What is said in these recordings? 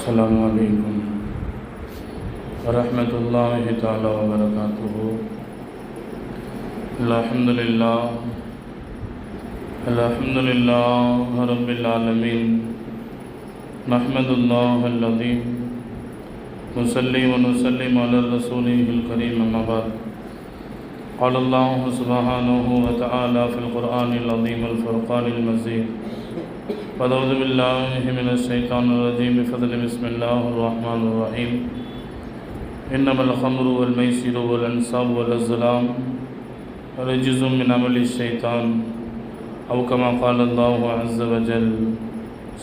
السلام عليكم ورحمة الله تعالى وبركاته. الحمد لله رب العالمين. نحمد الله العظيم نصلي ونسلم على رسوله الكريم. أما بعد، قال الله سبحانه وتعالى في القرآن العظيم الفرقان المجيد: أعوذ بالله من الشيطان الرجيم بفضل بسم الله الرحمن الرحيم. إنما الخمر والميسر والأنصاب والأزلام رجز من عمل الشيطان أو كما قال الله عز وجل.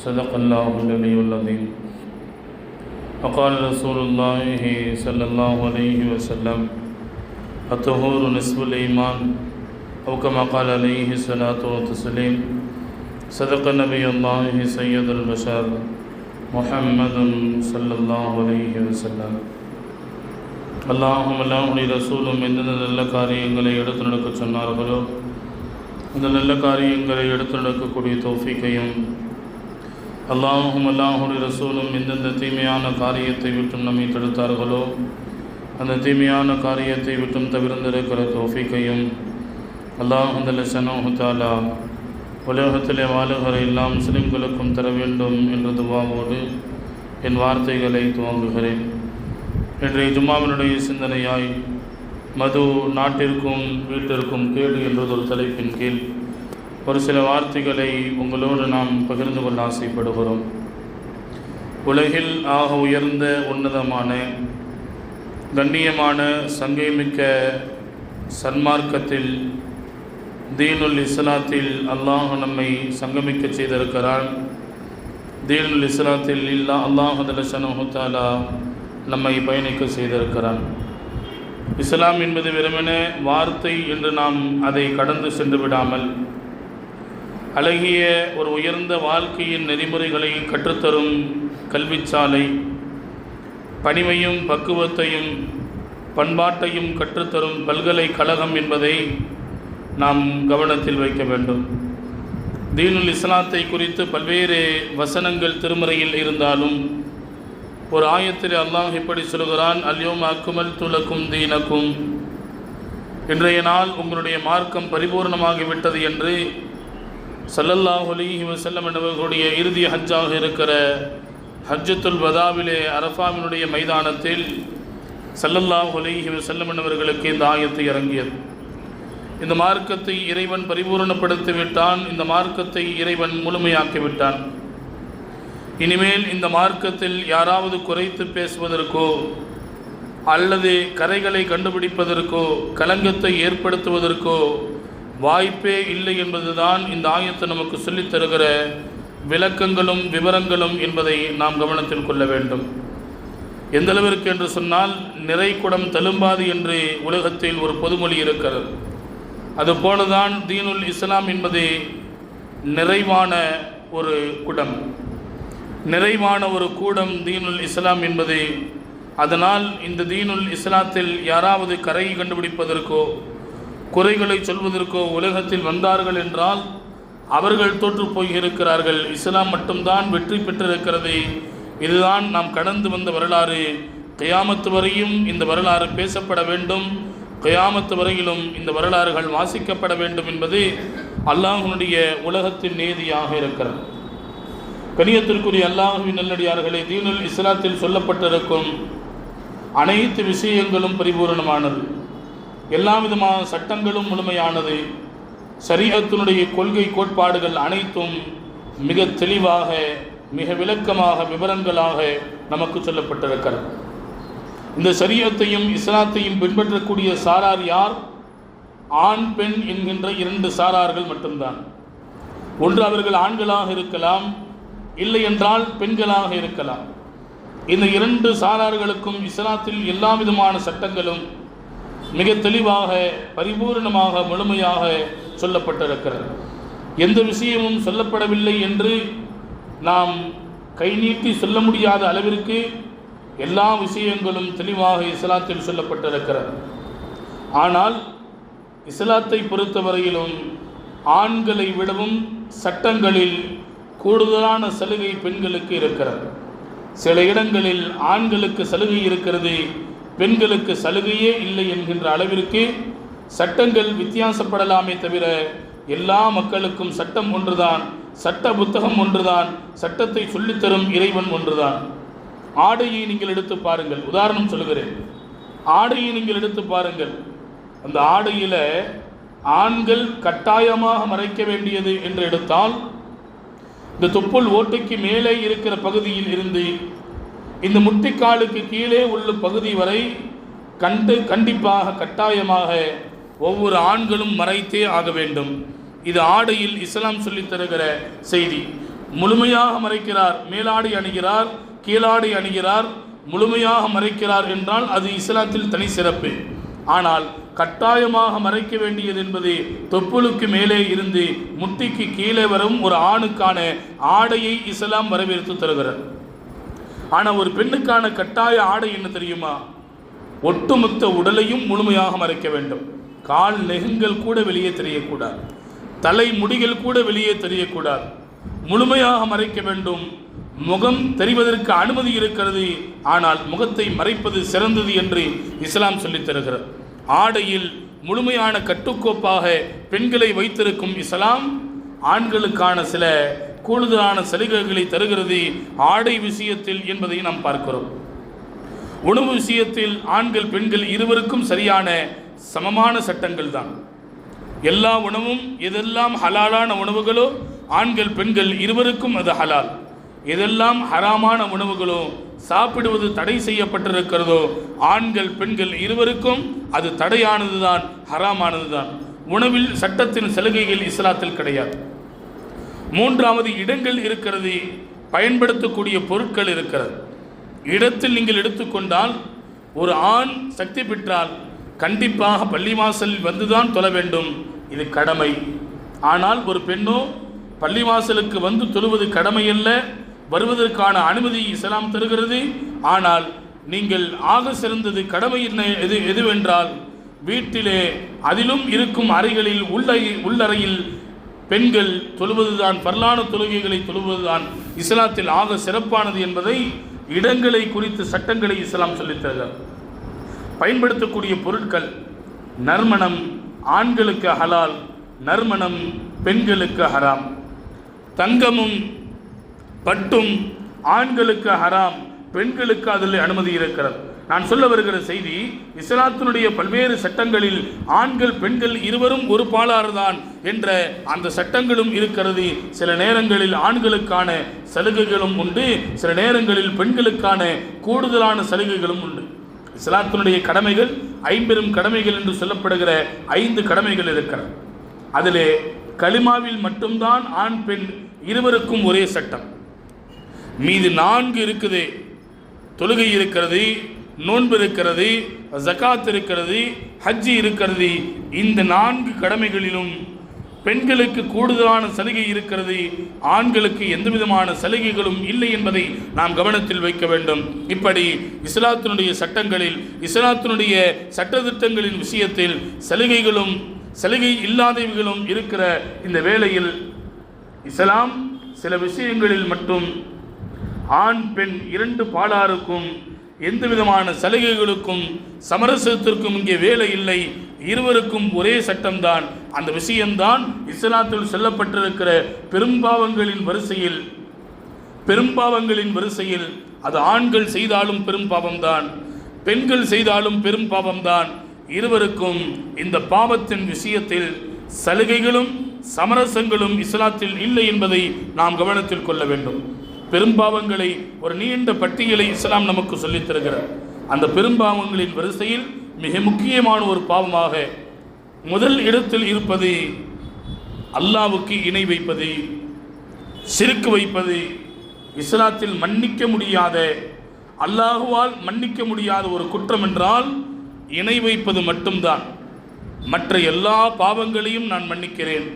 صدق الله العلي العظيم. وقال رسول الله صلى الله عليه وسلم: الطهور نصف الإيمان أو كما قال عليه الصلاة والتسليم. صدق نبي الله سيد البشر محمد صلى الله عليه وسلم. அல்லாஹும் அல்லாஹுடைய ரசூலும் எந்தெந்த நல்ல காரியங்களை எடுத்து நடக்க சொன்னார்களோ அந்த நல்ல காரியங்களை எடுத்து நடக்கக்கூடிய தௌஃபீக்கையும், அல்லாஹும் அல்லாஹுடைய ரசூலும் எந்தெந்த தீமையான காரியத்தை விட்டும் நம்மை தடுத்தார்களோ அந்த தீமையான காரியத்தை விட்டும் தவிர்ந்திருக்கிற தௌஃபீக்கையும் அல்லாஹ் ஜல்லஷானஹு தஆலா உலகத்திலே வாழுகிற எல்லா முஸ்லிம்களுக்கும் தர வேண்டும் என்ற துஆவோடு என் வார்த்தைகளை துவங்குகிறேன். இன்றைய ஜும்மாவினுடைய சிந்தனையாய் மது நாட்டிற்கும் வீட்டிற்கும் கேடு என்றதொரு தலைப்பின் கீழ் ஒரு சில வார்த்தைகளை உங்களோடு நாம் பகிர்ந்து கொள்ள ஆசைப்படுகிறோம். உலகில் ஆக உயர்ந்த உன்னதமான கண்ணியமான சங்கைமிக்க சன்மார்க்கத்தில் தீனுல் இஸ்லாத்தில் அல்லாஹ் நம்மை சங்கமிக்க செய்திருக்கிறான். தீனுல் இஸ்லாத்தில் அல்லாஹ் ஜல்லஷானஹு தஆலா நம்மை பயணிக்க செய்திருக்கிறான். இஸ்லாம் என்பது வெறுமனே வார்த்தை என்று நாம் அதை கடந்து சென்று விடாமல் அழகிய ஒரு உயர்ந்த வாழ்க்கையின் நெறிமுறைகளை கற்றுத்தரும் கல்விச்சாலை, பணிவையும் பக்குவத்தையும் பண்பாட்டையும் கற்றுத்தரும் பல்கலைக்கழகம் என்பதை நாம் கவனத்தில் வைக்க வேண்டும். தீனுல் இஸ்லாத்தை குறித்து பல்வேறு வசனங்கள் திருமறையில் இருந்தாலும் ஒரு ஆயத்தில் அல்லாஹ் இப்படி சொல்கிறான்: அல்யௌம அக்மல்து லக்கும் தீனக்கும், இன்றைய நாள் உங்களுடைய மார்க்கம் பரிபூர்ணமாகிவிட்டது என்று ஸல்லல்லாஹு அலைஹி வஸல்லம் என்பவர்களுடைய இறுதி ஹஜ்ஜாக இருக்கிற ஹஜ்ஜத்துல் வதாவிலே அரஃபாவினுடைய மைதானத்தில் ஸல்லல்லாஹு அலைஹி வஸல்லம் என்பவர்களுக்கு இந்த ஆயத்து இறங்கியது. இந்த மார்க்கத்தை இறைவன் பரிபூர்ணப்படுத்திவிட்டான். இந்த மார்க்கத்தை இறைவன் முழுமையாக்கிவிட்டான். இனிமேல் இந்த மார்க்கத்தில் யாராவது குறைத்து பேசுவதற்கோ அல்லது கரைகளை கண்டுபிடிப்பதற்கோ களங்கத்தை ஏற்படுத்துவதற்கோ வாய்ப்பே இல்லை என்பதுதான் இந்த ஆயத்து நமக்கு சொல்லித் தருகிற விளக்கங்களும் விவரங்களும் என்பதை நாம் கவனத்தில் கொள்ள வேண்டும். எந்தளவிற்கு என்று சொன்னால், நிறை குடம் தழும்பாது என்று உலகத்தில் ஒரு பொதுமொழி இருக்கிறது. அதுபோலதான் தீனுல் இஸ்லாம் என்பது நிறைவான ஒரு குடம், நிறைவான ஒரு கூடம் தீனுல் இஸ்லாம் என்பது. அதனால் இந்த தீனுல் இஸ்லாத்தில் யாராவது கரை கண்டுபிடிப்பதற்கோ குறைகளை சொல்வதற்கோ உலகத்தில் வந்தார்கள் என்றால் அவர்கள் தோற்று போயிருக்கிறார்கள். இஸ்லாம் மட்டும்தான் வெற்றி பெற்றிருக்கிறது. இதுதான் நாம் கடந்து வந்த வரலாறு. கியாமத்து வரையும் இந்த வரலாறு பேசப்பட வேண்டும். கியாமத்து வரையிலும் இந்த வரலாறுகள் வாசிக்கப்பட வேண்டும் என்பது அல்லாஹ்வுடைய உலகத்தின் நீதியாக இருக்கிறது. கனியத்திற்குரிய அல்லாஹ்வின் நல்லடியார்களே, தீனுல் இஸ்லாத்தில் சொல்லப்பட்டிருக்கும் அனைத்து விஷயங்களும் பரிபூர்ணமானது. எல்லா விதமான சட்டங்களும் முழுமையானது. ஷரீஅத்தினுடைய கொள்கை கோட்பாடுகள் அனைத்தும் மிக தெளிவாக மிக விளக்கமாக விவரங்களாக நமக்கு சொல்லப்பட்டிருக்கிறது. இந்த ஷரீஅத்தையும் இஸ்லாத்தையும் பின்பற்றக்கூடிய சாரார் யார்? ஆண் பெண் என்கின்ற இரண்டு சாரார்கள் மட்டும்தான். ஒன்று அவர்கள் ஆண்களாக இருக்கலாம், இல்லை என்றால் பெண்களாக இருக்கலாம். இந்த இரண்டு சாரார்களுக்கும் இஸ்லாத்தில் எல்லா விதமான சட்டங்களும் மிக தெளிவாக பரிபூர்ணமாக முழுமையாக சொல்லப்பட்டிருக்கிறது. எந்த விஷயமும் சொல்லப்படவில்லை என்று நாம் கை நீட்டி சொல்ல முடியாத அளவிற்கு எல்லா விஷயங்களும் தெளிவாக இஸ்லாத்தில் சொல்லப்பட்டிருக்கிறது. ஆனால் இஸ்லாத்தை பொறுத்தவரையிலும் ஆண்களை விடவும் சட்டங்களில் கூடுதலான சலுகை பெண்களுக்கு இருக்கிறது. சில இடங்களில் ஆண்களுக்கு சலுகை இருக்கிறது, பெண்களுக்கு சலுகையே இல்லை என்கின்ற அளவிற்கு சட்டங்கள் வித்தியாசப்படலாமே தவிர எல்லா மக்களுக்கும் சட்டம் ஒன்றுதான், சட்ட புத்தகம் ஒன்றுதான், சட்டத்தை சொல்லித்தரும் இறைவன் ஒன்றுதான். ஆடையை நீங்கள் எடுத்து பாருங்கள். உதாரணம் சொல்கிறேன். ஆடையை நீங்கள் எடுத்து பாருங்கள். அந்த ஆடையில் ஆண்கள் கட்டாயமாக மறைக்க வேண்டியது என்று எடுத்தால், இந்த தொப்புள் ஓட்டைக்கு மேலே இருக்கிற பகுதியில் இருந்து இந்த முட்டிக்காலுக்கு கீழே உள்ள பகுதி வரை கண்டிப்பாக கட்டாயமாக ஒவ்வொரு ஆண்களும் மறைத்தே ஆக வேண்டும். இது ஆடையில் இஸ்லாம் சொல்லித் தருகிற செய்தி. முழுமையாக மறைக்கிறார், மேலாடை அணிகிறார், கீழாடை அணிகிறார், முழுமையாக மறைக்கிறார் என்றால் அது இஸ்லாத்தில் தனி சிறப்பு. ஆனால் கட்டாயமாக மறைக்க வேண்டியது என்பது தொப்புளுக்கு மேலே இருந்து முட்டிக்கு கீழே வரும் ஒரு ஆணுக்கான ஆடையை இஸ்லாம் வரவேற்று தருகிறார். ஆனால் ஒரு பெண்ணுக்கான கட்டாய ஆடை என்ன தெரியுமா? ஒட்டுமொத்த உடலையும் முழுமையாக மறைக்க வேண்டும். கால் நெகங்கள் கூட வெளியே தெரியக்கூடாது, தலை முடிகள் கூட வெளியே தெரியக்கூடாது, முழுமையாக மறைக்க வேண்டும். முகம் தெரிவதற்கு அனுமதி இருக்கிறது, ஆனால் முகத்தை மறைப்பது சிறந்தது என்று இஸ்லாம் சொல்லித் தருகிறது. ஆடையில் முழுமையான கட்டுக்கோப்பாக பெண்களை வைத்திருக்கும் இஸ்லாம் ஆண்களுக்கான சில கூடுதலான சலுகைகளை தருகிறது ஆடை விஷயத்தில் என்பதை நாம் பார்க்கிறோம். உணவு விஷயத்தில் ஆண்கள் பெண்கள் இருவருக்கும் சரியான சமமான சட்டங்கள் தான். எல்லா உணவும் எதெல்லாம் ஹலாலான உணவுகளோ ஆண்கள் பெண்கள் இருவருக்கும் அது ஹலால். எதெல்லாம் ஹராமான உணவுகளோ சாப்பிடுவது தடை செய்யப்பட்டிருக்கிறதோ ஆண்கள் பெண்கள் இருவருக்கும் அது தடையானது தான், ஹராமானது தான். உணவில் சட்டத்தின் சலுகைகள் இஸ்லாத்தில் கிடையாது. மூன்றாவது, இடங்கள் இருக்கிறது, பயன்படுத்தக்கூடிய பொருட்கள் இருக்கிறது. இடத்தில் நீங்கள் எடுத்துக்கொண்டால் ஒரு ஆண் சக்தி பெற்றால் கண்டிப்பாக பள்ளிவாசலில் வந்துதான் தொழ வேண்டும், இது கடமை. ஆனால் ஒரு பெண்ணோ பள்ளிவாசலுக்கு வந்து தொழுவது கடமை அல்ல, வருவதற்கான அனுமதி இஸ்லாம் தருகிறது. ஆனால் நீங்கள் ஆக சிறந்தது கடமை எதுவென்றால் வீட்டிலே அதிலும் இருக்கும் அறைகளில் உள்ளறையில் பெண்கள் தொழுவதுதான், பரலான தொழுகைகளை தொழுவதுதான் இஸ்லாத்தில் ஆக சிறப்பானது என்பதை இடங்களை குறித்து சட்டங்களை இஸ்லாம் சொல்லித் தருகிறார். பயன்படுத்தக்கூடிய பொருட்கள், நறுமணம் ஆண்களுக்கு ஹலால், நறுமணம் பெண்களுக்கு ஹராம். தங்கமும் பட்டும் ஆண்களுக்கு ஹராம், பெண்களுக்கு அதில் அனுமதி இருக்கிறது. நான் சொல்ல வருகிற செய்தி, இஸ்லாத்தினுடைய பல்வேறு சட்டங்களில் ஆண்கள் பெண்கள் இருவரும் ஒரு பாலாறுதான் என்ற அந்த சட்டங்களும் இருக்கிறது. சில நேரங்களில் ஆண்களுக்கான சலுகைகளும் உண்டு, சில நேரங்களில் பெண்களுக்கான கூடுதலான சலுகைகளும் உண்டு. இஸ்லாத்தினுடைய கடமைகள் 50 கடமைகள் என்று சொல்லப்படுகிற 5 கடமைகள் இருக்கிறது. அதிலே கலிமாவில் மட்டும்தான் ஆண் பெண் இருவருக்கும் ஒரே சட்டம். மீது 4 இருக்குது. தொழுகை இருக்கிறது, நோன்பு இருக்கிறது, ஜகாத் இருக்கிறது, ஹஜ்ஜி இருக்கிறது. இந்த 4 கடமைகளிலும் பெண்களுக்கு கூடுதலான சலுகை இருக்கிறது, ஆண்களுக்கு எந்த விதமான சலுகைகளும் இல்லை என்பதை நாம் கவனத்தில் வைக்க வேண்டும். இப்படி இஸ்லாத்தினுடைய சட்டங்களில், இஸ்லாத்தினுடைய சட்டத்திட்டங்களின் விஷயத்தில் சலுகைகளும் சலுகை இல்லாதவைகளும் இருக்கிற இந்த வேளையில் இஸ்லாம் சில விஷயங்களில் மட்டும் ஆண் பெண் 2 பாலாருக்கும் எந்த விதமான சலுகைகளுக்கும் சமரசத்திற்கும் இங்கே வேலை இல்லை, இருவருக்கும் ஒரே சட்டம்தான். அந்த விஷயம்தான் இஸ்லாத்தில் சொல்லப்பட்டிருக்கிற பெரும்பாவங்களின் வரிசையில் அது ஆண்கள் செய்தாலும் பெரும் பாவம்தான், பெண்கள் செய்தாலும் பெரும் பாவம்தான். இருவருக்கும் இந்த பாவத்தின் விஷயத்தில் சலுகைகளும் சமரசங்களும் இஸ்லாத்தில் இல்லை என்பதை நாம் கவனத்தில் கொள்ள வேண்டும். பெரும்பாவங்களை ஒரு நீண்ட பட்டியலை இஸ்லாம் நமக்கு சொல்லித் தருகிறார். அந்த பெரும்பாவங்களின் வரிசையில் மிக முக்கியமான ஒரு பாவமாக முதல் இடத்தில் இருப்பது அல்லாஹ்வுக்கு இணை வைப்பது, ஷிர்க் வைப்பது. இஸ்லாத்தில் மன்னிக்க முடியாத, அல்லாஹுவால் மன்னிக்க முடியாத ஒரு குற்றம் என்றால் இணை வைப்பது மட்டும்தான். மற்ற எல்லா பாவங்களையும் நான் மன்னிக்கிறேன்.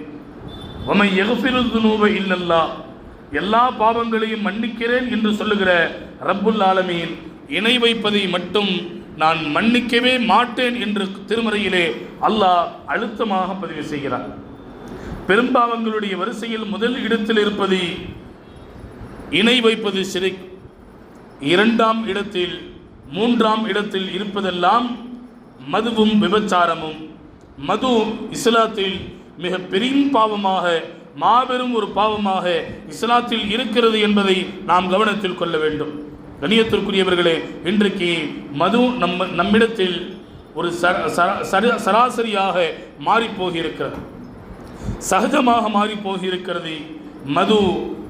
வமன் யக்ஃபிரு ذுனூப இல்லல்லாஹ், எல்லா பாவங்களையும் மன்னிக்கிறேன் என்று சொல்லுகிற ரப்புல் ஆலமீன் இணை வைப்பதை மட்டும் நான் மன்னிக்கவே மாட்டேன் என்று திருமறையிலே அல்லாஹ் அழுத்தமாக பதிவு செய்கிறார். பெரும்பாவங்களுடைய வரிசையில் முதல் இடத்தில் இருப்பது இணை வைப்பது ஷிர்க். இரண்டாம் இடத்தில், மூன்றாம் இடத்தில் இருப்பதெல்லாம் மதுவும் விபச்சாரமும். மது இஸ்லாத்தில் மிக பெரும் பாவமாக, மாபெரும் ஒரு பாவமாக இஸ்லாத்தில் இருக்கிறது என்பதை நாம் கவனத்தில் கொள்ள வேண்டும். கண்ணியத்திற்குரியவர்களே, இன்றைக்கு மது நம்மிடத்தில் ஒரு சராசரியாக மாறிப்போகியிருக்கிறது, சகஜமாக மாறிப்போகியிருக்கிறது. மது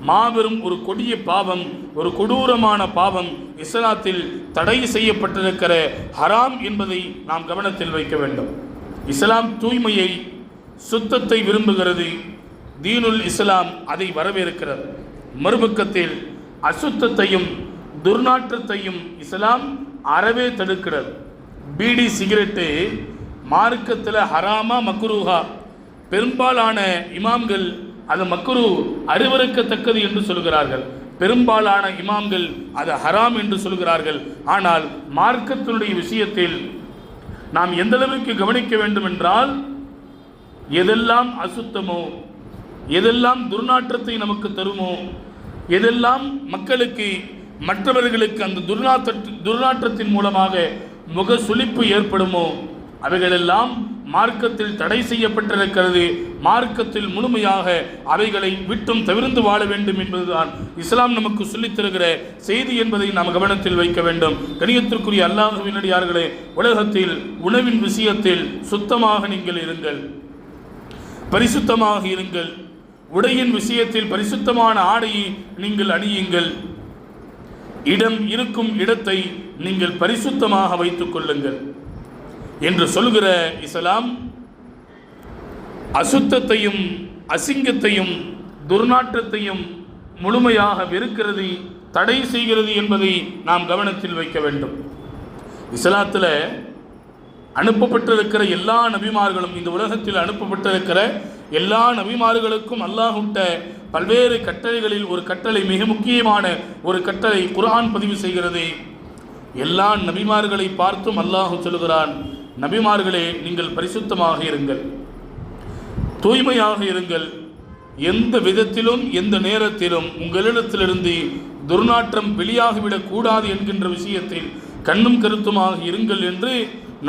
மாபெரும் ஒரு கொடிய பாவம், ஒரு கொடூரமான பாவம், இஸ்லாத்தில் தடை செய்யப்பட்டிருக்கிற ஹராம் என்பதை நாம் கவனத்தில் வைக்க வேண்டும். இஸ்லாம் தூய்மையை, சுத்தத்தை விரும்புகிறது. தீனுல் இஸ்லாம் அதை வரவேற்கிறது. மறுபக்கத்தில் அசுத்தத்தையும் துர்நாற்றத்தையும் இஸ்லாம் அறவே தடுக்கிறது. பீடி சிகரெட்டு மார்க்கத்தில் ஹராமா மக்ரூஹா? பெரும்பாலான இமாம்கள் அது மக்ரூ, அருவருக்கத்தக்கது என்று சொல்கிறார்கள். பெரும்பாலான இமாம்கள் அது ஹராம் என்று சொல்கிறார்கள். ஆனால் மார்க்கத்தினுடைய விஷயத்தில் நாம் எந்த அளவுக்கு கவனிக்க வேண்டும் என்றால், எதெல்லாம் அசுத்தமோ, எதெல்லாம் துர்நாற்றத்தை நமக்கு தருமோ, எதெல்லாம் மக்களுக்கு, மற்றவர்களுக்கு அந்த துர்நாற்றத்தின் மூலமாக முக சுளிப்பு ஏற்படுமோ, அவைகளெல்லாம் மார்க்கத்தில் தடை செய்யப்பட்டிருக்கிறது. மார்க்கத்தில் முழுமையாக அவைகளை விட்டும் தவிர்த்து வாழ வேண்டும் என்பதுதான் இஸ்லாம் நமக்கு சொல்லித் தருகிற செய்தி என்பதை நாம் கவனத்தில் வைக்க வேண்டும். கண்ணியத்திற்குரிய அல்லாஹ்வின் அடியார்களே, உலகத்தில் உணவின் விஷயத்தில் சுத்தமாக நீங்கள் இருங்கள், பரிசுத்தமாக இருங்கள். உடையின் விஷயத்தில் பரிசுத்தமான ஆடையை நீங்கள் அணியுங்கள். இடம் இருக்கும் இடத்தை நீங்கள் பரிசுத்தமாக வைத்துக் கொள்ளுங்கள் என்று சொல்கிற இஸ்லாம் அசுத்தத்தையும் அசிங்கத்தையும் துர்நாற்றத்தையும் முழுமையாக வெறுக்கிறது, தடை செய்கிறது என்பதை நாம் கவனத்தில் வைக்க வேண்டும். இஸ்லாத்தில் அனுப்பப்பட்டிருக்கிற எல்லா நபிமார்களும், இந்த உலகத்தில் அனுப்பப்பட்டிருக்கிற எல்லா நபிமார்களுக்கும் அல்லாஹ்விட்ட பல்வேறு கட்டளைகளில் ஒரு கட்டளை, மிக முக்கியமான ஒரு கட்டளை குர்ஆன் பதிவு செய்கிறது. எல்லா நபிமார்களை பார்த்தும் அல்லாஹ் சொல்கிறான், நபிமார்களே நீங்கள் பரிசுத்தமாக இருங்கள், தூய்மையாக இருங்கள். எந்த விதத்திலும் எந்த நேரத்திலும் உங்களிடத்திலிருந்து துர்நாற்றம் வெளியாகிவிடக் கூடாது என்கின்ற விஷயத்தில் கண்ணும் கருத்துமாக இருங்கள் என்று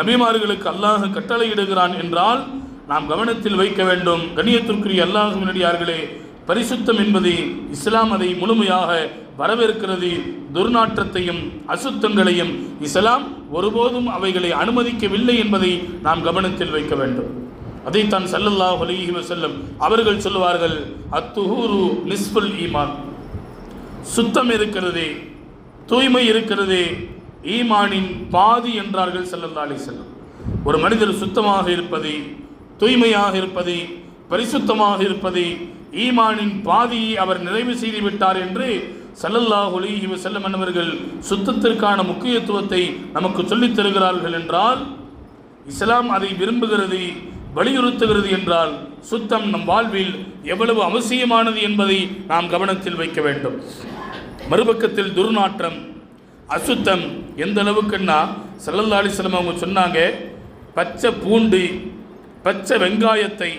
நபிமார்களுக்கு அல்லாஹ் கட்டளையிடுகிறான் என்றால் நாம் கவனத்தில் வைக்க வேண்டும். கண்ணியத்திற்குரிய அல்லாஹ்வின் அடியார்களே, பரிசுத்தம் என்பது இஸ்லாம் அதை முழுமையாக வரவேற்கிறது. துர்நாற்றத்தையும் அசுத்தங்களையும் இஸ்லாம் ஒருபோதும் அவைகளை அனுமதிக்கவில்லை என்பதை நாம் கவனத்தில் வைக்க வேண்டும். அதைத்தான் ஸல்லல்லாஹு அலைஹி வஸல்லம் அவர்கள் சொல்லுவார்கள், அத்துஹூரு நிஸ்ஃபுல் ஈமான். சுத்தம் இருக்கிறதே, தூய்மை இருக்கிறதே, ஈமானின் பாதி என்றார்கள் ஸல்லல்லாஹு அலைஹி வஸல்லம். ஒரு மனிதர் சுத்தமாக இருப்பது, தூய்மையாக இருப்பது, பரிசுத்தமாக இருப்பது, ஈமானின் பாதியை அவர் நிறைவு செய்து விட்டார் என்று ஸல்லல்லாஹு அலைஹி வஸல்லம் அவர்கள் சுத்தத்திற்கான முக்கியத்துவத்தை நமக்கு சொல்லித் தருகிறார்கள். என்றால் இஸ்லாம் அதை விரும்புகிறது, வலியுறுத்துகிறது. என்றால் சுத்தம் நம் வாழ்வில் எவ்வளவு அவசியமானது என்பதை நாம் கவனத்தில் வைக்க வேண்டும். மறுபக்கத்தில் துர்நாற்றம், அசுத்தம் எந்த அளவுக்குன்னா ஸல்லல்லாஹு அலைஹி வஸல்லம் அவங்க சொன்னாங்க, பச்சை பூண்டு, பச்சை வெங்காயத்தை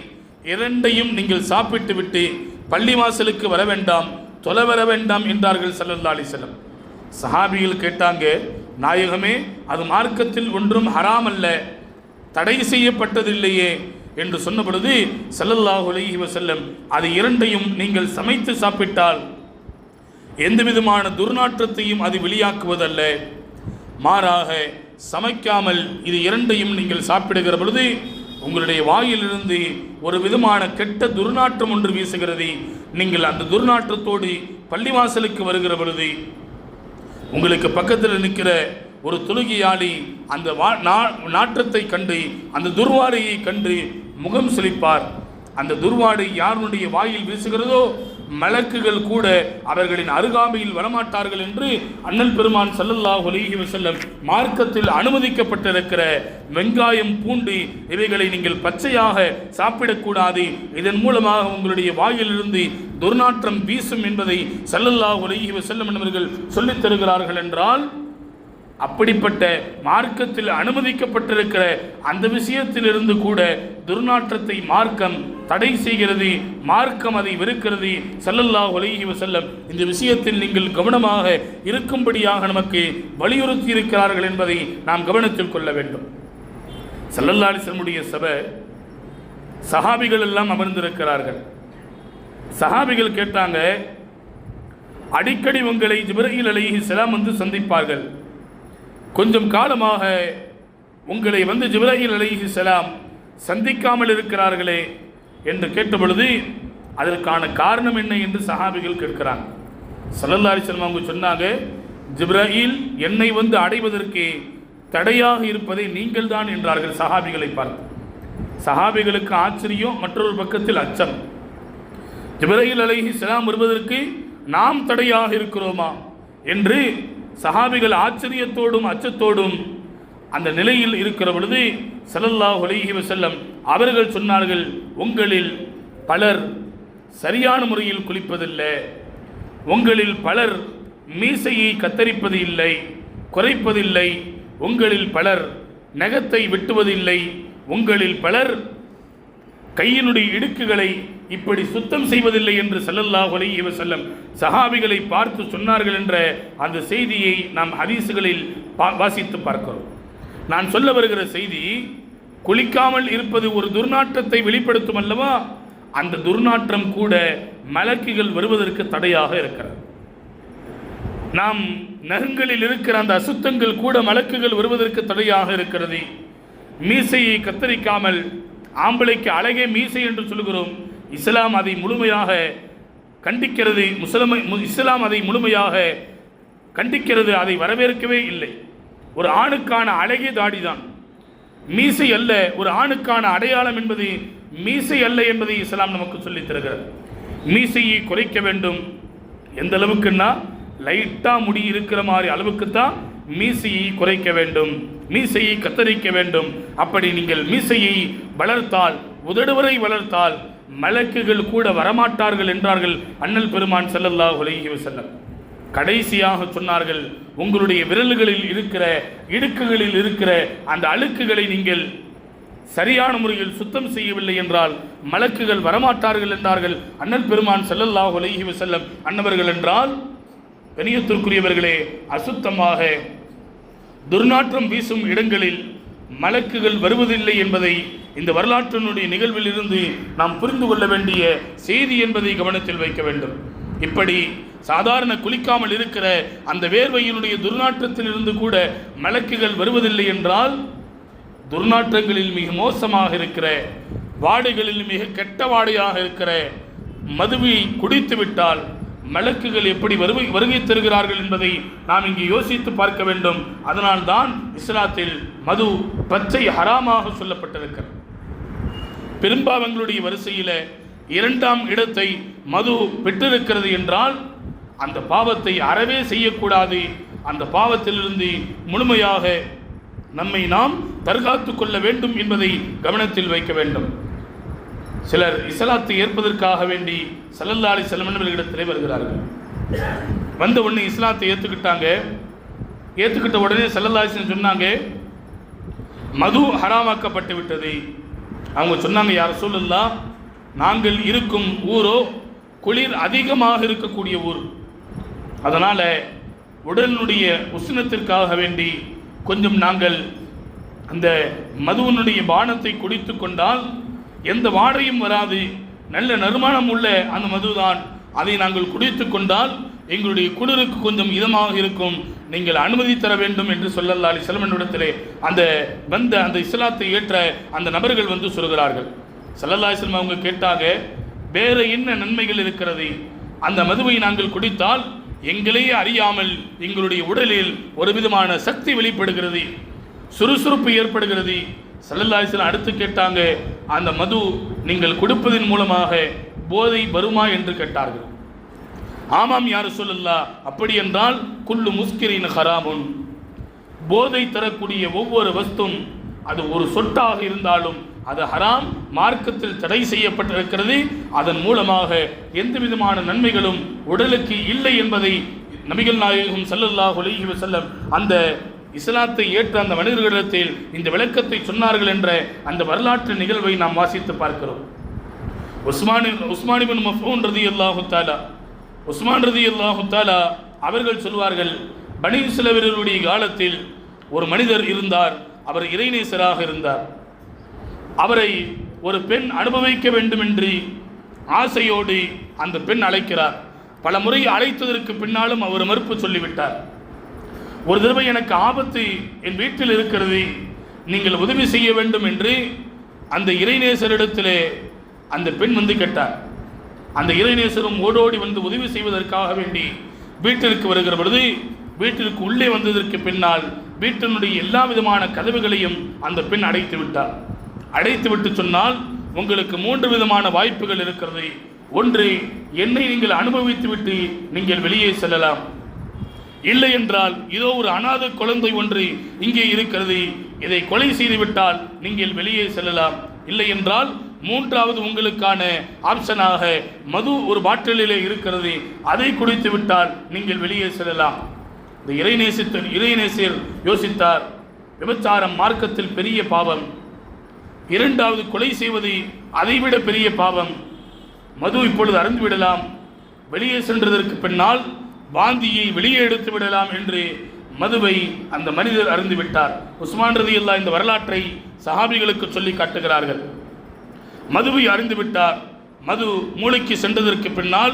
இரண்டையும் நீங்கள் சாப்பிட்டு விட்டு பள்ளிவாசலுக்கு வர வேண்டாம், தொலை வர வேண்டாம் என்றார்கள் ஸல்லல்லாஹு அலைஹி வஸல்லம். சஹாபிகள் கேட்டாங்க, நாயகமே அது மார்க்கத்தில் ஒன்றும் ஹராம் அல்ல, தடை செய்யப்பட்டதில்லையே என்று சொன்ன பொழுது ஸல்லல்லாஹு அலைஹி வஸல்லம் அது இரண்டையும் நீங்கள் சமைத்து சாப்பிட்டால் எந்த விதமான துர்நாற்றத்தையும் அது வெளியாக்குவதல்ல, மாறாக சமைக்காமல் இது இரண்டையும் நீங்கள் சாப்பிடுகிற பொழுது உங்களுடைய வாயிலிருந்து ஒரு விதமான கெட்ட துர்நாற்றம் ஒன்று வீசுகிறது. நீங்கள் அந்த துர்நாற்றத்தோடு பள்ளிவாசலுக்கு வருகிற பொழுது உங்களுக்கு பக்கத்தில் நிற்கிற ஒரு தொழுகையாளி அந்த நாற்றத்தை கண்டு, அந்த துர்வாடையை கண்டு முகம் சுளிப்பார். அந்த துர்வாடை யாருடைய வாயில் வீசுகிறதோ மலக்குகள் கூட அவர்களின் அருகாமையில் வரமாட்டார்கள் என்று அண்ணல் பெருமான் ஸல்லல்லாஹு அலைஹி வஸல்லம் மார்க்கத்தில் அனுமதிக்கப்பட்டிருக்கிற வெங்காயம், பூண்டு இவைகளை நீங்கள் பச்சையாக சாப்பிடக்கூடாது, இதன் மூலமாக உங்களுடைய வாயிலிருந்து துர்நாற்றம் வீசும் என்பதை ஸல்லல்லாஹு அலைஹி வஸல்லம் அவர்கள் சொல்லித் தருகிறார்கள். என்றால் அப்படிப்பட்ட மார்க்கத்தில் அனுமதிக்கப்பட்டிருக்கிற அந்த விஷயத்திலிருந்து கூட துர்நாற்றத்தை மார்க்கம் தடை செய்கிறது, மார்க்கம் அதை வெறுக்கிறது. ஸல்லல்லாஹு அலைஹி வஸல்லம் இந்த விஷயத்தில் நீங்கள் கவனமாக இருக்கும்படியாக நமக்கு வலியுறுத்தி இருக்கிறார்கள் என்பதை நாம் கவனத்தில் கொள்ள வேண்டும். ஸல்லல்லாஹு அலைஹி வஸல்லம் சபை சஹாபிகள் எல்லாம் அமர்ந்திருக்கிறார்கள். சஹாபிகள் கேட்டாங்க, அடிக்கடி உங்களை ஜிப்ரீல் அலைஹிஸ்ஸலாம் வந்து சந்திப்பார்கள், கொஞ்சம் காலமாக உங்களை வந்து ஜிப்ரீல் அலைஹிஸ்ஸலாம் சந்திக்காமல் இருக்கிறார்களே என்று கேட்டபொழுது அதற்கான காரணம் என்ன என்று சஹாபிகள் கேட்கிறாங்க. ஸல்லல்லாஹு அலைஹி வஸல்லம் அவங்க சொன்னாங்க, ஜிப்ரீல் என்னை வந்து அடைவதற்கு தடையாக இருப்பதை நீங்கள் தான் என்றார்கள். சஹாபிகளை பார்த்து சஹாபிகளுக்கு ஆச்சரியம், மற்றொரு பக்கத்தில் அச்சம். ஜிப்ரீல் அலைஹிஸ்ஸலாம் வருவதற்கு நாம் தடையாக இருக்கிறோமா என்று சஹாபிகள் ஆச்சரியத்தோடும் அச்சத்தோடும் அந்த நிலையில் இருக்கிற பொழுது ஸல்லல்லாஹு அலைஹி வஸல்லம் அவர்கள் சொன்னார்கள், உங்களில் பலர் சரியான முறையில் குளிப்பதில்லை, உங்களில் பலர் மீசையை கத்தரிப்பது இல்லை, குறைப்பதில்லை, உங்களில் பலர் நகத்தை வெட்டுவதில்லை, உங்களில் பலர் கையினுடைய இடுக்குகளை இப்படி சுத்தம் செய்வதில்லை என்று ஸல்லல்லாஹு அலைஹி வஸல்லம் சஹாபிகளை பார்த்து சொன்னார்கள் என்ற அந்த செய்தியை நாம் ஹதீஸுகளில் வாசித்து பார்க்கிறோம். நான் சொல்ல வருகிற செய்தி, குளிக்காமல் இருப்பது ஒரு துர்நாற்றத்தை வெளிப்படுத்தும் அல்லவா, அந்த துர்நாற்றம் கூட மலக்குகள் வருவதற்கு தடையாக இருக்கிறது. நாம் நகங்களில் இருக்கிற அந்த அசுத்தங்கள் கூட மலக்குகள் வருவதற்கு தடையாக இருக்கிறது. மீசையை கத்தரிக்காமல், ஆம்பளைக்கு அழகே மீசை என்று சொல்கிறோம், இஸ்லாம் அதை முழுமையாக கண்டிக்கிறது. இஸ்லாம் அதை முழுமையாக கண்டிக்கிறது, அதை வரவேற்கவே இல்லை. ஒரு ஆணுக்கான அழகே தாடிதான், மீசை அல்ல. ஒரு ஆணுக்கான அடையாளம் என்பது மீசை அல்ல என்பதை இஸ்லாம் நமக்கு சொல்லித் தருகிறது. மீசையை குறைக்க வேண்டும். எந்த அளவுக்குன்னா, லைட்டாக முடி இருக்கிற மாதிரி அளவுக்கு தான் மீசையை குறைக்க வேண்டும், மீசையை கத்தரிக்க வேண்டும். அப்படி நீங்கள் மீசையை வளர்த்தால், உதடுவரை வளர்த்தால் மலக்குகள் கூட வரமாட்டார்கள் என்றார்கள் அண்ணல் பெருமான் ஸல்லல்லாஹு அலைஹி வஸல்லம். கடைசியாக சொன்னார்கள், உங்களுடைய விரல்களில் இருக்கிற இடுக்குகளில் இருக்கிற அந்த அழுக்குகளை நீங்கள் சரியான முறையில் சுத்தம் செய்யவில்லை என்றால் மலக்குகள் வரமாட்டார்கள் என்றார்கள் அண்ணல் பெருமான் ஸல்லல்லாஹு அலைஹி வஸல்லம் அன்னவர்கள். என்றால் கண்ணியத்திற்குரியவர்களே, அசுத்தமாக துர்நாற்றம் வீசும் இடங்களில் மலக்குகள் வருவதில்லை என்பதை இந்த வரலாற்றினுடைய நிகழ்வில் இருந்து நாம் புரிந்து கொள்ள வேண்டிய செய்தி என்பதை கவனத்தில் வைக்க வேண்டும். இப்படி சாதாரண குளிக்காமல் இருக்கிற அந்த வேர்வையினுடைய துர்நாற்றத்தில் இருந்து கூட மலக்குகள் வருவதில்லை என்றால், துர்நாற்றங்களில் மிக மோசமாக இருக்கிற, வாடைகளில் மிக கெட்ட வாடையாக இருக்கிற மதுவை குடித்து விட்டால் மலக்குகள் எப்படி வருகை தருகிறார்கள் என்பதை நாம் இங்கே யோசித்து பார்க்க வேண்டும். அதனால்தான் இஸ்லாத்தில் மது பச்சை ஹராமாக சொல்லப்பட்டிருக்கிறது. பெரும்பாவங்களுடைய வரிசையில் 2ஆம் இடத்தை மது பெற்றிருக்கிறது என்றால் அந்த பாவத்தை அறவே செய்யக்கூடாது. அந்த பாவத்திலிருந்து முழுமையாக நம்மை நாம் தற்காத்து கொள்ள வேண்டும் என்பதை கவனத்தில் வைக்க வேண்டும். சிலர் இஸ்லாத்தை ஏற்பதற்காக வேண்டி ஸல்லல்லாஹு அலைஹி வஸல்லம் அவர்களிடத்திலே வருகிறார்கள். வந்த உடனே இஸ்லாத்தை ஏற்றுக்கிட்டாங்க. ஏற்றுக்கிட்ட உடனே ஸல்லல்லாஹு அலைஹி வஸல்லம் சொன்னாங்க, மது ஹராமாக்கப்பட்டு விட்டது. அவங்க சொன்னாங்க, யா ரசூலுல்லாஹ், நாங்கள் இருக்கும் ஊரோ குளிர் அதிகமாக இருக்கக்கூடிய ஊர், அதனால் உடலினுடைய உஷ்ணத்திற்காக வேண்டி கொஞ்சம் நாங்கள் அந்த மதுவினுடைய பானத்தை குடித்து கொண்டால் எந்த வாடையும் வராது, நல்ல நறுமணம் உள்ள அந்த மதுதான், அதை நாங்கள் குடித்து கொண்டால் எங்களுடைய குளிருக்கு கொஞ்சம் இதமாக இருக்கும், நீங்கள் அனுமதி தர வேண்டும் என்று ஸல்லல்லாஹு அலைஹி வஸல்லம் இடத்திலே அந்த இஸ்லாத்தை ஏற்ற அந்த நபர்கள் வந்து சொல்கிறார்கள். ஸல்லல்லாஹு அலைஹி வஸல்லம் அவங்க கேட்டாங்க, வேறு என்ன நன்மைகள் இருக்கிறது? அந்த மதுவை நாங்கள் குடித்தால் எங்களையே அறியாமல் எங்களுடைய உடலில் ஒரு விதமான சக்தி வெளிப்படுகிறது, சுறுசுறுப்பு ஏற்படுகிறது. ஸல்லல்லாஹு அலைஹி வஸல்லம் அடுத்து கேட்டாங்க, அந்த மது நீங்கள் கொடுப்பதன் மூலமாக போதை வருமா என்று கேட்டார்கள். ஆமாம் யா ரசூலல்லாஹ், அப்படி என்றால் குல்லு முஸ்கிரின் ஹராமுன், போதை தரக்கூடிய ஒவ்வொரு வஸ்தும் அது ஒரு சொட்டாக இருந்தாலும் அது ஹராம், மார்க்கத்தில் தடை செய்யப்பட்டிருக்கிறது. அதன் மூலமாக எந்த விதமான நன்மைகளும் உடலுக்கு இல்லை என்பதை நபிகள் நாயகம் ஸல்லல்லாஹு அலைஹி வஸல்லம் அந்த இஸ்லாத்தை ஏற்ற அந்த மனிதர்களிடத்தில் இந்த விளக்கத்தை சொன்னார்கள் என்ற அந்த வரலாற்று நிகழ்வை நாம் வாசித்து பார்க்கிறோம். உஸ்மான் இப்னு மஃஊன் ரலியல்லாஹு தஆலா உஸ்மான் ரலியல்லாஹு தஆலா அவர்கள் சொல்வார்கள், பனி இஸ்ரவேலருடைய காலத்தில் ஒரு மனிதர் இருந்தார். அவர் இறைநேசராக இருந்தார். அவரை ஒரு பெண் அனுபவிக்க வேண்டும் என்று ஆசையோடு அந்த பெண் அழைக்கிறார். பல முறை அழைத்ததற்கு பின்னாலும் அவர் மறுப்பு சொல்லிவிட்டார். ஒரு தடவை எனக்கு ஆபத்து என் வீட்டில் இருக்கிறது, நீங்கள் உதவி செய்ய வேண்டும் என்று அந்த இறைநேசரிடத்திலே அந்த பெண் வந்து கேட்டார். அந்த இறைநேசரும் ஓடோடி வந்து உதவி செய்வதற்காக வேண்டி வீட்டிற்கு வருகிற பொழுது, வீட்டிற்கு உள்ளே வந்ததற்கு பின்னால் வீட்டினுடைய எல்லா விதமான கதவுகளையும் அந்த பெண் அடைத்து விட்டார். அடைத்து விட்டு சொன்னால், உங்களுக்கு 3 விதமான வாய்ப்புகள் இருக்கிறது. ஒன்று, என்னை நீங்கள் அனுபவித்து விட்டு நீங்கள் வெளியே செல்லலாம். இல்லை என்றால் இதோ ஒரு அநாத குழந்தை ஒன்று இங்கே இருக்கிறது, இதை கொலை செய்துவிட்டால் நீங்கள் வெளியே செல்லலாம். இல்லை என்றால் 3வது உங்களுக்கான ஆப்ஷனாக மது ஒரு பாட்டிலிலே இருக்கிறது, அதை குடித்து விட்டால் நீங்கள் வெளியே செல்லலாம். இந்த இறைநேசர் யோசித்தார், விபச்சாரம் மார்க்கத்தில் பெரிய பாவம். 2வது கொலை செய்வது அதைவிட பெரிய பாவம். மது இப்பொழுது அருந்து விடலாம், வெளியே சென்றதற்கு பின்னால் வாந்தியை வெளியே எடுத்து விடலாம் என்று மதுவை அந்த மனிதர் அருந்து விட்டார். உஸ்மான் ரலியல்லாஹு இந்த வரலாற்றை சஹாபிகளுக்கு சொல்லி காட்டுகிறார்கள். மதுவை அறிந்து விட்டார். மது மூளைக்கு சென்றதற்கு பின்னால்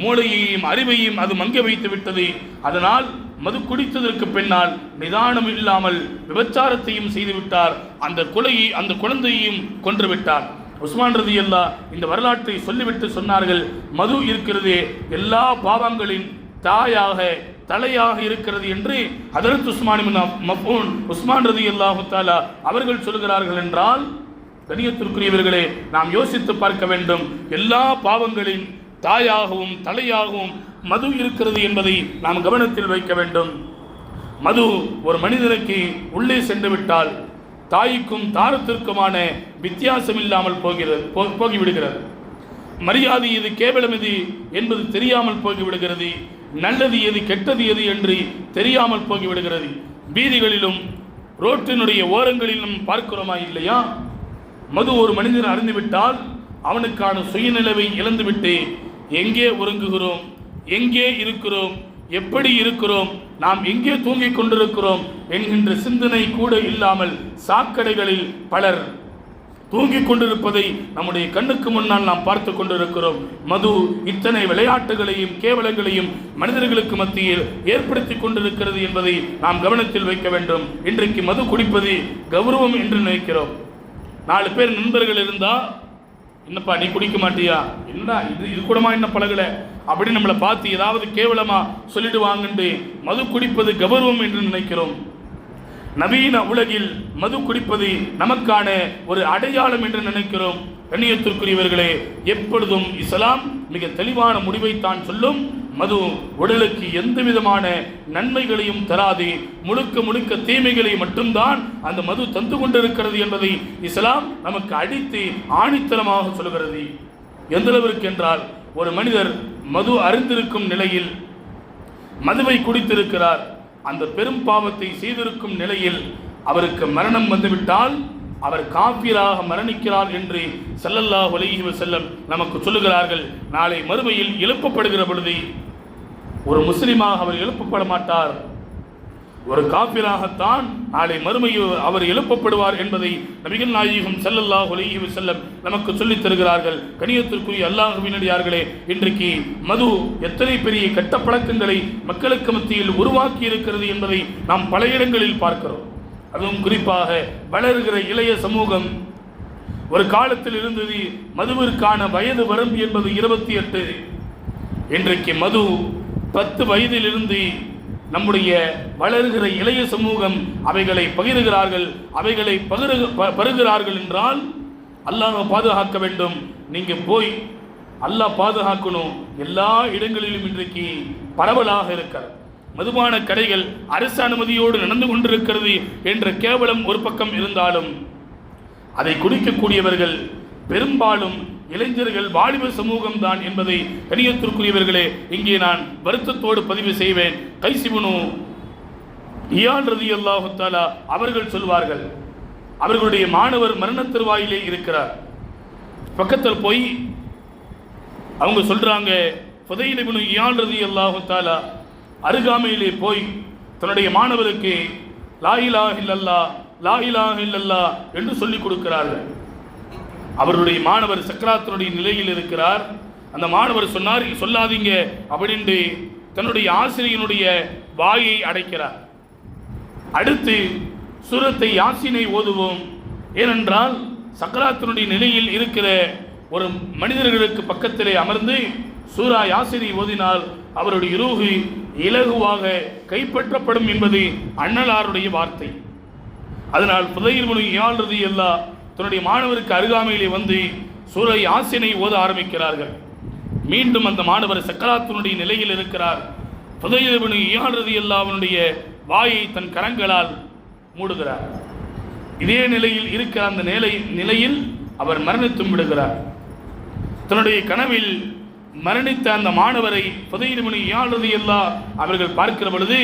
மூளையையும் அறிவையும் அது மங்க வைத்து விட்டது. அதனால் மது குடித்ததற்கு பின்னால் நிதானம் இல்லாமல் விபச்சாரத்தையும் செய்துவிட்டார். அந்த குழந்தையையும் கொன்றுவிட்டார். உஸ்மான் ரலியல்லாஹு இந்த வரலாற்றை சொல்லிவிட்டு சொன்னார்கள், மது இருக்கிறதே எல்லா பாவங்களின் தாயாக தலையாக இருக்கிறது என்று ஹதரத் உஸ்மான் இப்னு மஃஊன் உஸ்மான் ரலியல்லாஹு தஆலா அவர்கள் சொல்கிறார்கள் என்றால், கண்ணியத்திற்குரியவர்களே, நாம் யோசித்து பார்க்க வேண்டும். எல்லா பாவங்களின் தாயாகவும் தலையாகவும் மது இருக்கிறது என்பதை நாம் கவனத்தில் வைக்க வேண்டும். மது ஒரு மனிதனுக்கு உள்ளே சென்று விட்டால் தாய்க்கும் தாரத்திற்குமான வித்தியாசம் இல்லாமல் போகிவிடுகிறது. மரியாதை எது கேவலம் எது என்பது தெரியாமல் போகிவிடுகிறது. நல்லது எது கெட்டது எது என்று தெரியாமல் போகிவிடுகிறது. வீதிகளிலும் ரோட்டினுடைய ஓரங்களிலும் பார்க்கிறோமா இல்லையா? மது ஒரு மனிதன் அறிந்துவிட்டால் அவனுக்கான சுயநிலவை இழந்துவிட்டு எங்கே உறங்குகிறோம், எங்கே இருக்கிறோம், எப்படி இருக்கிறோம், நாம் எங்கே தூங்கிக் கொண்டிருக்கிறோம் என்கின்ற சிந்தனை கூட இல்லாமல் சாக்கடைகளில் பலர் தூங்கிக் கொண்டிருப்பதை நம்முடைய கண்ணுக்கு முன்னால் நாம் பார்த்து கொண்டிருக்கிறோம். மது இத்தனை விளையாட்டுகளையும் கேவலங்களையும் மனிதர்களுக்கு மத்தியில் ஏற்படுத்தி கொண்டிருக்கிறது என்பதை நாம் கவனத்தில் வைக்க வேண்டும். இன்றைக்கு மது குடிப்பது கௌரவம் என்று நினைக்கிறோம். 4 பேர் நண்பர்கள் இருந்தா, என்னப்பா நீ குடிக்க மாட்டியா, என்ன இது கூடமா என்ன பழகல அப்படின்னு நம்மளை பார்த்து ஏதாவது கேவலமா சொல்லிடுவாங்கன்னு மது குடிப்பது கௌரவம் என்று நினைக்கிறோம். நவீன உலகில் மது குடிப்பது நமக்கான ஒரு அடையாளம் என்று நினைக்கிறோம். கண்ணியத்திற்குரியவர்களே, எப்பொழுதும் இஸ்லாம் மிக தெளிவான முடிவைத்தான் சொல்லும். மது உடலுக்கு எந்த விதமான நன்மைகளையும் தராது, முழுக்க தீமைகளை மட்டும்தான் அந்த மது தந்து கொண்டிருக்கிறது என்பதை இஸ்லாம் நமக்கு அடித்து ஆணித்தரமாக சொல்கிறது. எந்த அளவிற்கு என்றால், ஒரு மனிதர் மது அறிந்திருக்கும் நிலையில் மதுவை குடித்திருக்கிறார், அந்த பெரும் பாவத்தை செய்திருக்கும் நிலையில் அவருக்கு மரணம் வந்துவிட்டால் அவர் காஃபிராக மரணிக்கிறார் என்று ஸல்லல்லாஹு அலைஹி வஸல்லம் நமக்கு சொல்லுகிறார்கள். நாளை மறுமையில் எழுப்பப்படுகிற பொழுது ஒரு முஸ்லிமாக அவர் எழுப்பப்பட மாட்டார், ஒரு காஃபிராகத்தான் நாளை மறுமையில் அவர் எழுப்பப்படுவார் என்பதை நபிகள் நாயகம் ஸல்லல்லாஹு அலைஹி வஸல்லம் நமக்கு சொல்லித் தருகிறார்கள். கண்ணியத்திற்குரிய அல்லாஹ்வினடியார்களே, இன்றைக்கு மது எத்தனை பெரிய கெட்ட பழக்கங்களை மக்களுக்கு மத்தியில் உருவாக்கி இருக்கிறது என்பதை நாம் பல இடங்களில் பார்க்கிறோம். அதுவும் குறிப்பாக வளர்கிற இளைய சமூகம். ஒரு காலத்தில் இருந்தது மதுவிற்கான வயது வரம்பு என்பது 28. இன்றைக்கு மது 10 வயதிலிருந்து நம்முடைய வளர்கிற இளைய சமூகம் அவைகளை பகிர்கிறார்கள், அவைகளை பருகிறார்கள் என்றால் அல்லாஹ் பாதுகாக்க வேண்டும். நீங்க போய் அல்லாஹ் பாதுகாக்கணும். எல்லா இடங்களிலும் இன்றைக்கு பரவலாக இருக்கிறது. மதுபான கடைகள் அரசு அனுமதியோடு நடந்து கொண்டிருக்கிறது என்ற கேவலம் ஒரு பக்கம் இருந்தாலும், அதை குடிக்கக்கூடியவர்கள் பெரும்பாலும் இளைஞர்கள், வாலிப சமூகம் தான் என்பதை கண்ணியத்திற்குரியவர்களே இங்கே நான் வருத்தத்தோடு பதிவு செய்வேன். கைஸ் இப்னு இயான் ரலியல்லாஹு தஆலா அவர்கள் சொல்வார்கள், அவர்களுடைய மாணவர் மரண தருவாயிலே இருக்கிறார். பக்கத்தில் போய் அவங்க சொல்றாங்க, ஃபுதைல் இப்னு இயான் ரலியல்லாஹு தஆலா அருகாமையிலே போய் தன்னுடைய மாணவருக்கு லா இலாஹ இல்லல்லாஹ் லா இலாஹ இல்லல்லாஹ் என்று சொல்லிக் கொடுக்கிறார்கள். அவருடைய மாணவர் சக்ராத்தினுடைய நிலையில் இருக்கிறார். அந்த மாணவர் சொன்னார், சொல்லாதீங்க அப்படின்ட்டு தன்னுடைய ஆசிரியனுடைய வாயை அடைக்கிறார். அடுத்து சூரத்தை யாசீனை ஓதுவோம், ஏனென்றால் சக்ராத்தினுடைய நிலையில் இருக்கிற ஒரு மனிதர்களுக்கு பக்கத்திலே அமர்ந்து சூரா யாசீனை ஓதினால் அவருடைய ரூஹு இலகுவாக கைப்பற்றப்படும் என்பது அண்ணலாருடைய வார்த்தை. அதனால் ஃபுதைல் இப்னு இயான் ரலியல்லாஹு தன்னுடைய மாணவருக்கு அருகாமையிலே வந்து சூரா யாசீனை ஓத ஆரம்பிக்கிறார்கள். மீண்டும் அந்த மாணவர் சக்கராத்தினுடைய நிலையில் இருக்கிறார். ஃபுதைல் இப்னு இயான் ரலியல்லாஹுவினுடைய வாயை தன் கரங்களால் மூடுகிறார். இதே நிலையில் இருக்கிற அந்த நிலையில் அவர் மரணித்தும் விடுகிறார். தன்னுடைய கனவில் மரணித்த அந்த மாணவரை ஃபுதைல் இப்னு இயான் ரலியல்லாஹு அவர்கள் பார்க்கிற பொழுது,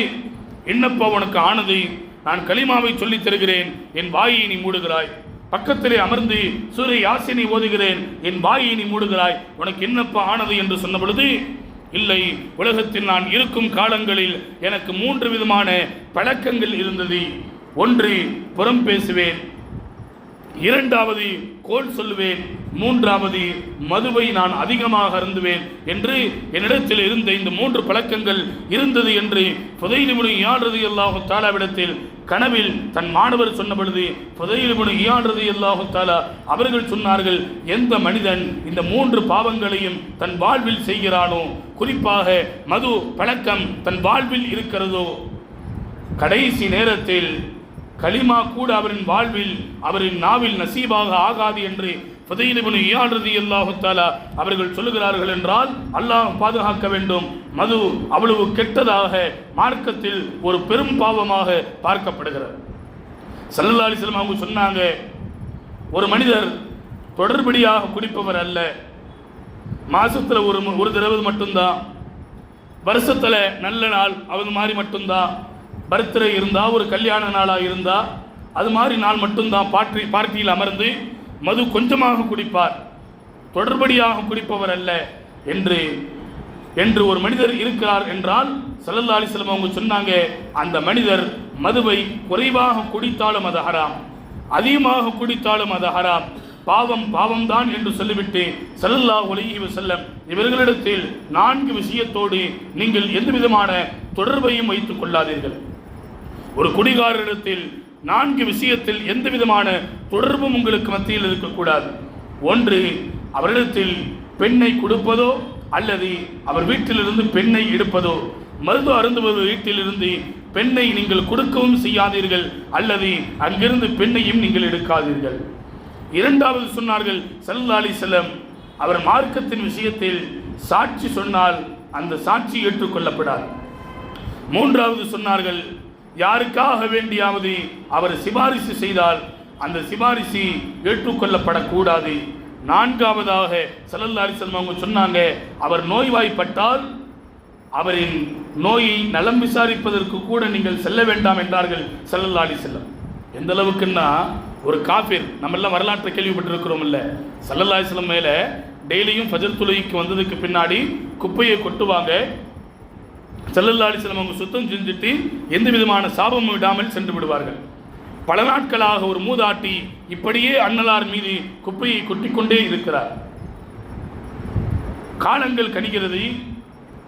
என்னப்பா உனக்கு ஆனது? நான் கலிமாவை சொல்லித் தருகிறேன், என் வாயை நீ மூடுகிறாய். பக்கத்திலே அமர்ந்து சூரா யாசீனை ஓதுகிறேன், என் வாயை நீ மூடுகிறாய், உனக்கு என்னப்பா ஆனது என்று சொன்ன பொழுது, இல்லை, உலகத்தில் நான் இருக்கும் காலங்களில் எனக்கு 3 விதமான பழக்கங்கள் இருந்தது. ஒன்று, புறம் பேசுவேன். 2வது, கோல் சொல்லுவேன். 3வது, மதுவை நான் அதிகமாக அருந்துவேன் என்று என்னிடத்தில் இருந்த இந்த 3 பழக்கங்கள் இருந்தது என்று ஃபுதைல் இப்னு இயான் ரலியல்லாஹு தஆலாவிடத்தில் கனவில் தன் மாணவர் சொன்ன பொழுது ஃபுதைல் இப்னு இயான் ரலியல்லாஹு தஆலா அவர்கள் சொன்னார்கள், எந்த மனிதன் இந்த 3 பாவங்களையும் தன் வாழ்வில் செய்கிறானோ, குறிப்பாக மது பழக்கம் தன் வாழ்வில் இருக்கிறதோ, கடைசி நேரத்தில் கலிமா கூட அவரின் வாழ்வில் அவரின் நாவில் நசீபாக ஆகாது என்று ஃபுதைல் இப்னு இயான் ரலியல்லாஹு தஆலா அவர்கள் சொல்லுகிறார்கள் என்றால் அல்லாஹ் பாதுகாக்க வேண்டும். மது அவ்வளவு கெட்டதாக மார்க்கத்தில் ஒரு பெரும் பாவமாக பார்க்கப்படுகிறது. ஸல்லல்லாஹு அலைஹி வஸல்லம் அவங்க சொன்னாங்க, ஒரு மனிதர் தொடர்படியாக குடிப்பவர் அல்ல, மாசத்துல ஒரு தடவை மட்டும்தான், வருஷத்துல நல்ல நாள் அது மாதிரி மட்டும்தான், பர்த்டே இருந்தா, ஒரு கல்யாண நாளாக இருந்தா அது மாதிரி நாள் மட்டும்தான் பார்ட்டியில் அமர்ந்து மது கொஞ்சமாக குடிப்பார், தொடர்படியாக குடிப்பவர் அல்ல என்று ஒரு மனிதர் இருக்கிறார் என்றால் ஸல்லல்லாஹு அலைஹி வஸல்லம் அவங்க சொன்னாங்க, அந்த மனிதர் மதுவை குறைவாக குடித்தாலும் அது ஹராம், அதிகமாக குடித்தாலும் அது ஹராம், பாவம் தான் என்று சொல்லிவிட்டு ஸல்லல்லாஹு அலைஹி வஸல்லம் இவர்களிடத்தில் 4 விஷயத்தோடு நீங்கள் எந்த விதமான தொடர்பையும் வைத்துக் கொள்ளாதீர்கள். ஒரு குடிகாரரிடத்தில் 4 விஷயத்தில் எந்த விதமான தொடர்பும் உங்களுக்கு மத்தியில் இருக்கக்கூடாது. ஒன்று, அவரிடத்தில் பெண்ணை கொடுப்பதோ அல்லது அவர் வீட்டிலிருந்து பெண்ணை எடுப்பதோ, மது அருந்துவது வீட்டிலிருந்து பெண்ணை நீங்கள் கொடுக்கவும் செய்யாதீர்கள் அல்லது அங்கிருந்து பெண்ணையும் நீங்கள் எடுக்காதீர்கள். 2வது சொன்னார்கள் ஸல்லல்லாஹு அலைஹி வஸல்லம், அவர் மார்க்கத்தின் விஷயத்தில் சாட்சி சொன்னால் அந்த சாட்சி ஏற்றுக்கொள்ளப்படாது. 3வது சொன்னார்கள், யாருக்காக வேண்டியாவது அவர் சிபாரிசு செய்தால் அந்த சிபாரிசு ஏற்றுக்கொள்ளப்படக்கூடாது. 4வதாக ஸல்லல்லாஹு அலைஹி வஸல்லம் அவங்க சொன்னாங்க, அவர் நோய்வாய்ப்பட்டால் அவரின் நோயை நலம் விசாரிப்பதற்கு கூட நீங்கள் செல்ல வேண்டாம் என்றார்கள் ஸல்லல்லாஹு அலைஹி வஸல்லம். எந்த அளவுக்குன்னா, ஒரு காஃபிர், நம்ம எல்லாம் வரலாற்றை கேள்விப்பட்டிருக்கிறோம் இல்லை, ஸல்லல்லாஹு அலைஹி வஸல்லம் மேலே டெய்லியும் ஃபஜர் தொழுகைக்கு வந்ததுக்கு பின்னாடி குப்பையை கொட்டுவாங்க. ஸல்லல்லாஹு அலைஹி வஸல்லம் அவங்க சுத்தம் செஞ்சுட்டு எந்த விதமான சாபமும் விடாமல் சென்று விடுவார்கள். பல நாட்களாக ஒரு மூதாட்டி இப்படியே அண்ணலார் மீது குப்பையை கொட்டிக்கொண்டே இருக்கிறார். காலங்கள் கணிகிறது.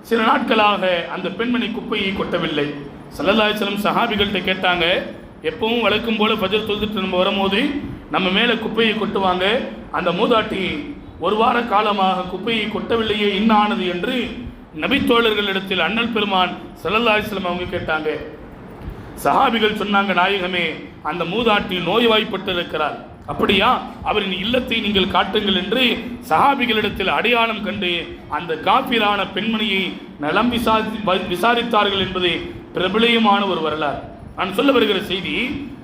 சில நாட்களாக அந்த பெண்மணி குப்பையை கொட்டவில்லை. ஸல்லல்லாஹு அலைஹி வஸல்லம் சஹாபிகள்கிட்ட கேட்டாங்க, எப்பவும் வழக்கம் போல ஃபஜர் தொழுதுட்டு நம்ம வரும்போது நம்ம மேலே குப்பையை கொட்டுவாங்க, அந்த மூதாட்டி 1 வார காலமாக குப்பையை கொட்டவில்லையே, என்ன ஆனது என்று நபித்தோழர்களிடத்தில் அண்ணல் பெருமான் ஸல்லல்லாஹு அலைஹி வஸல்லம் அவங்க கேட்டாங்க. சஹாபிகள் சொன்னாங்க, நாயகமே, அந்த மூதாட்டி நோய்வாய்ப்பட்டு இருக்கிறார், அப்படியா, அவரின் இல்லத்தை நீங்கள் காட்டுங்கள் என்று சஹாபிகளிடத்தில் அடையாளம் கண்டு அந்த காபிரான பெண்மணியை நலம் விசாரித்தார்கள் என்பது பிரபலியமான ஒரு வரலாறு. நான் சொல்ல வருகிற செய்தி,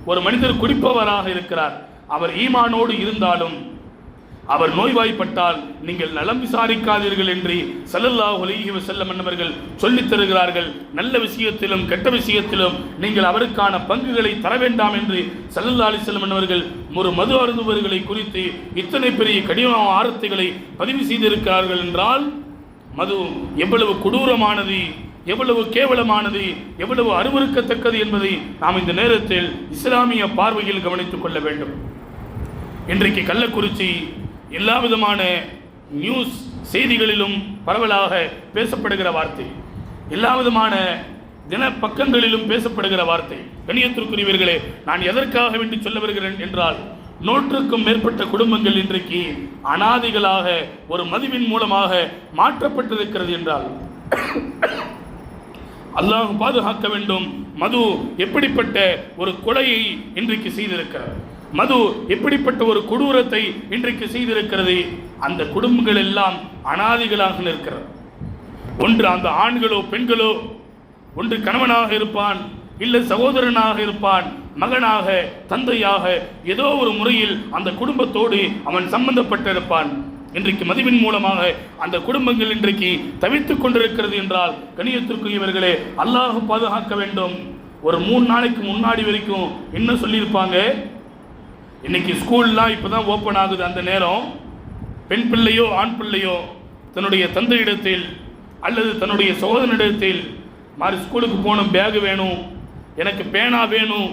ஒரு மனிதர் குடிப்பவராக இருக்கிறார், அவர் ஈமானோடு இருந்தாலும் அவர் நோய்வாய்ப்பட்டால் நீங்கள் நலம் விசாரிக்காதீர்கள் என்று ஸல்லல்லாஹு அலைஹி வஸல்லம் அவர்கள் சொல்லித் தருகிறார்கள். நல்ல விஷயத்திலும் கெட்ட விஷயத்திலும் நீங்கள் அவருக்கான பங்குகளை தர வேண்டாம் என்று ஸல்லல்லாஹு அலைஹி வஸல்லம் அவர்கள் ஒரு மது அருந்துபவர்களை குறித்து இத்தனை பெரிய கடினமான வார்த்தைகளை பதிவு செய்திருக்கிறார்கள் என்றால் மது எவ்வளவு கொடூரமானது, எவ்வளவு கேவலமானது, எவ்வளவு அருவருக்கத்தக்கது என்பதை நாம் இந்த நேரத்தில் இஸ்லாமிய பார்வையில் கவனித்துக் கொள்ள வேண்டும். இன்றைக்கு கள்ளக்குறிச்சி எல்லா விதமான நியூஸ் செய்திகளிலும் பரவலாக பேசப்படுகிற வார்த்தை, எல்லா விதமான தின பக்கங்களிலும் பேசப்படுகிற வார்த்தை. கண்ணியத்திற்குரியவர்களே, நான் எதற்காக வேண்டி சொல்ல வருகிறேன் என்றால், 100க்கும் மேற்பட்ட குடும்பங்கள் இன்றைக்கு அனாதிகளாக ஒரு மதுவின் மூலமாக மாற்றப்பட்டிருக்கிறது என்றால் அல்லாஹ் பாதுகாக்க வேண்டும். மது எப்படிப்பட்ட ஒரு கொலையை இன்றைக்கு செய்திருக்கிறது, மது எப்படிப்பட்ட ஒரு கொடூரத்தை இன்றைக்கு செய்திருக்கிறது. அந்த குடும்பங்கள் எல்லாம் அனாதிகளாக நிற்கிறது. ஒன்று அந்த ஆண்களோ பெண்களோ, ஒன்று கணவனாக இருப்பான், இல்லை சகோதரனாக இருப்பான், மகனாக தந்தையாக ஏதோ ஒரு முறையில் அந்த குடும்பத்தோடு அவன் சம்பந்தப்பட்டிருப்பான். இன்றைக்கு மதுவின் மூலமாக அந்த குடும்பங்கள் இன்றைக்கு தவித்துக் கொண்டிருக்கிறது என்றால் கண்ணியத்திற்குரியவர்களே, அல்லாஹ் பாதுகாக்க வேண்டும். ஒரு 3 நாளைக்கு முன்னாடி வரைக்கும் என்ன சொல்லியிருப்பாங்க, இன்னைக்கு ஸ்கூல்லாம் இப்போதான் ஓப்பன் ஆகுது, அந்த நேரம் பெண் பிள்ளையோ ஆண் பிள்ளையோ தன்னுடைய தந்தையிடத்தில் அல்லது தன்னுடைய சகோதரனிடத்தில் மாதிரி ஸ்கூலுக்கு போகணும், பேகு வேணும், எனக்கு பேனா வேணும்,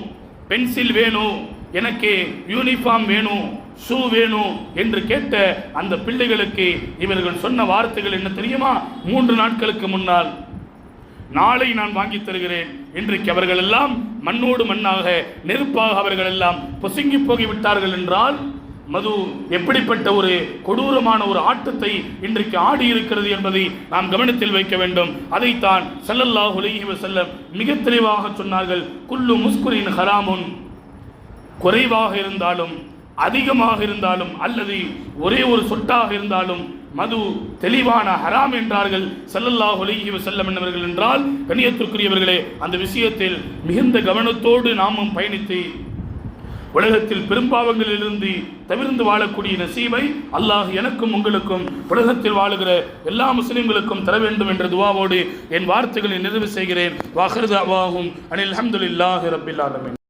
பென்சில் வேணும், எனக்கு யூனிஃபார்ம் வேணும், ஷூ வேணும் என்று கேட்ட அந்த பிள்ளைகளுக்கு இவர்கள் சொன்ன வார்த்தைகள் என்ன தெரியுமா? 3 நாட்களுக்கு முன்னால், நாளை நான் வாங்கி தருகிறேன். இன்றைக்கு அவர்கள் எல்லாம் மண்ணோடு மண்ணாக நெருப்பாக அவர்கள் எல்லாம் பொசுங்கி போகிவிட்டார்கள் என்றால் மது எப்படிப்பட்ட ஒரு கொடூரமான ஒரு ஆட்டத்தை இன்றைக்கு ஆடி இருக்கிறது என்பதை நாம் கவனத்தில் வைக்க வேண்டும். அதைத்தான் ஸல்லல்லாஹு அலைஹி வஸல்லம் மிக தெளிவாக சொன்னார்கள். குல்லு முஸ்குரின் ஹராமுன், குறைவாக இருந்தாலும் அதிகமாக இருந்தாலும் அல்லது ஒரே ஒரு சொட்டாக இருந்தாலும் மது தெளிவான ஹராம் என்றார்கள் ஸல்லல்லாஹு அலைஹி வஸல்லம் என்பவர்கள். என்றால் கண்ணியத்திற்குரியவர்களே, அந்த விஷயத்தில் மிகுந்த கவனத்தோடு நாமும் பயணித்து உலகத்தில் பெரும்பாவங்களிலிருந்து தவிர்த்து வாழக்கூடிய நசீபை அல்லாஹ் எனக்கும் உங்களுக்கும் உலகத்தில் வாழுகிற எல்லா முஸ்லிம்களுக்கும் தர வேண்டும் என்ற துஆவோடு என் வார்த்தைகளை நிறைவு செய்கிறேன். வாஹிரு தஅவாஹும் அனில் ஹம்துலில்லாஹி ரப்பில் ஆலமீன்.